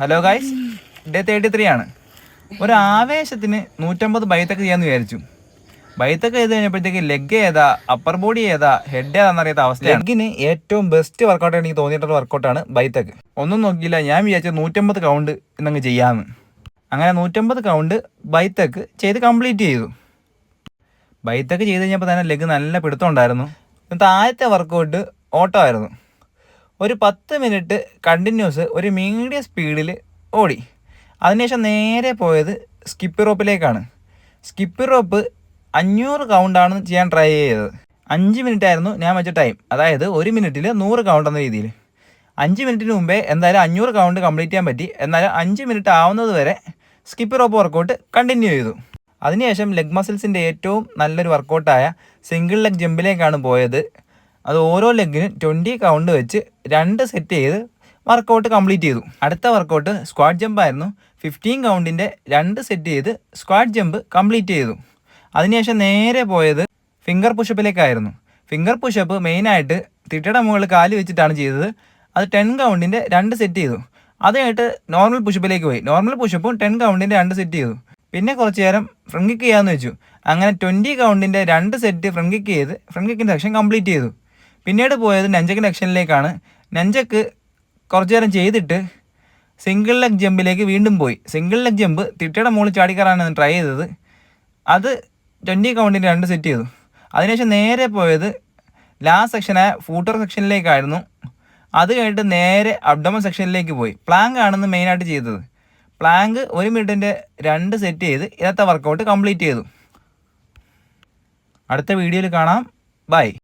Hello guys, day 33 ആണ്. ഒരു ആവേശത്തിന് 150 ബൈത്തൊക്കെ ചെയ്യാമെന്ന് വിചാരിച്ചു. ബൈത്തൊക്കെ ചെയ്ത് കഴിഞ്ഞപ്പോഴത്തേക്ക് ലെഗ് ഏതാ, അപ്പർ ബോഡി ഏതാ, ഹെഡ് ഏതാണെന്നറിയാത്ത അവസ്ഥ. ലെഗിന് ഏറ്റവും ബെസ്റ്റ് വർക്കൗട്ട് എനിക്ക് തോന്നിയിട്ടുള്ള വർക്കൗട്ടാണ് ബൈത്തൊക്കെ. ഒന്നും നോക്കിയില്ല, ഞാൻ വിചാരിച്ചു 150 കൗണ്ട് എന്നങ്ങ് ചെയ്യാമെന്ന്. അങ്ങനെ 150 കൗണ്ട് ബൈത്തൊക്കെ ചെയ്ത് കംപ്ലീറ്റ് ചെയ്തു. ബൈത്തൊക്കെ ചെയ്ത് കഴിഞ്ഞപ്പോൾ തന്നെ ലെഗ് നല്ല പിടുത്തം ഉണ്ടായിരുന്നു. എന്നിട്ട് ആദ്യത്തെ വർക്കൗട്ട് ഓട്ടമായിരുന്നു. ഒരു 10 മിനിറ്റ് കണ്ടിന്യൂസ് ഒരു മീഡിയം സ്പീഡിൽ ഓടി. അതിനുശേഷം നേരെ പോയത് സ്കിപ്പ് റോപ്പിലേക്കാണ്. സ്കിപ്പ് റോപ്പ് 500 കൗണ്ടാണ് ചെയ്യാൻ ട്രൈ ചെയ്തത്. 5 മിനിറ്റ് ആയിരുന്നു ഞാൻ വെച്ച ടൈം. അതായത് 1 മിനിറ്റിൽ 100 കൗണ്ട് എന്ന രീതിയിൽ. 5 മിനിറ്റിന് മുമ്പേ എന്തായാലും 500 കൗണ്ട് കംപ്ലീറ്റ് ചെയ്യാൻ പറ്റി. എന്നാലും 5 മിനിറ്റ് ആവുന്നത് വരെ സ്കിപ്പ് റോപ്പ് വർക്കൗട്ട് കണ്ടിന്യൂ ചെയ്തു. അതിനുശേഷം ലെഗ് മസിൽസിൻ്റെ ഏറ്റവും നല്ലൊരു വർക്കൗട്ടായ സിംഗിൾ ലെഗ് ജമ്പിലേക്കാണ് പോയത്. അത് ഓരോ ലെഗിനും 20 കൗണ്ട് വെച്ച് 2 സെറ്റ് ചെയ്ത് വർക്കൗട്ട് കംപ്ലീറ്റ് ചെയ്തു. അടുത്ത വർക്കൗട്ട് സ്ക്വാഡ് ജമ്പ് ആയിരുന്നു. 15 കൗണ്ടിൻ്റെ 2 സെറ്റ് ചെയ്ത് സ്ക്വാഡ് ജമ്പ് കംപ്ലീറ്റ് ചെയ്തു. അതിനുശേഷം നേരെ പോയത് ഫിംഗർ പുഷപ്പിലേക്കായിരുന്നു. ഫിംഗർ പുഷപ്പ് മെയിനായിട്ട് തിട്ടയുടെ മുകളിൽ കാല് വെച്ചിട്ടാണ് ചെയ്തത്. അത് 10 കൗണ്ടിൻ്റെ 2 സെറ്റ് ചെയ്തു. അത് കഴിഞ്ഞിട്ട് നോർമൽ പുഷപ്പിലേക്ക് പോയി. നോർമൽ പുഷപ്പും 10 കൗണ്ടിൻ്റെ 2 സെറ്റ് ചെയ്തു. പിന്നെ കുറച്ച് നേരം ഫ്രണ്ട് കിക്ക് ചെയ്യാമെന്ന് വെച്ചു. അങ്ങനെ 20 കൗണ്ടിൻ്റെ 2 സെറ്റ് ഫ്രണ്ട് കിക്ക് ചെയ്ത് ഫ്രണ്ട് കിക്കിൻ്റെ സെക്ഷൻ കംപ്ലീറ്റ് ചെയ്തു. പിന്നീട് പോയത് നെഞ്ചക്കിൻ്റെ സെക്ഷനിലേക്കാണ്. നെഞ്ചക്ക് കുറച്ച് നേരം ചെയ്തിട്ട് സിംഗിൾ ലെഗ് ജമ്പിലേക്ക് വീണ്ടും പോയി. സിംഗിൾ ലെഗ് ജമ്പ് തിട്ടയുടെ മുകളിൽ ചാടിക്കറാണ് ട്രൈ ചെയ്തത്. അത് 20 കൗണ്ടിൻ്റെ 2 സെറ്റ് ചെയ്തു. അതിനുശേഷം നേരെ പോയത് ലാസ്റ്റ് സെക്ഷനായ ഫൂട്ടർ സെക്ഷനിലേക്കായിരുന്നു. അത് കഴിഞ്ഞിട്ട് നേരെ അബ്ഡോമൻ സെക്ഷനിലേക്ക് പോയി. പ്ലാങ്ക് ആണെന്ന് മെയിനായിട്ട് ചെയ്തത്. പ്ലാങ്ക് 1 മിനിറ്റിൻ്റെ 2 സെറ്റ് ചെയ്ത് ഇന്നത്തെ വർക്കൗട്ട് കംപ്ലീറ്റ് ചെയ്തു. അടുത്ത വീഡിയോയിൽ കാണാം. ബൈ.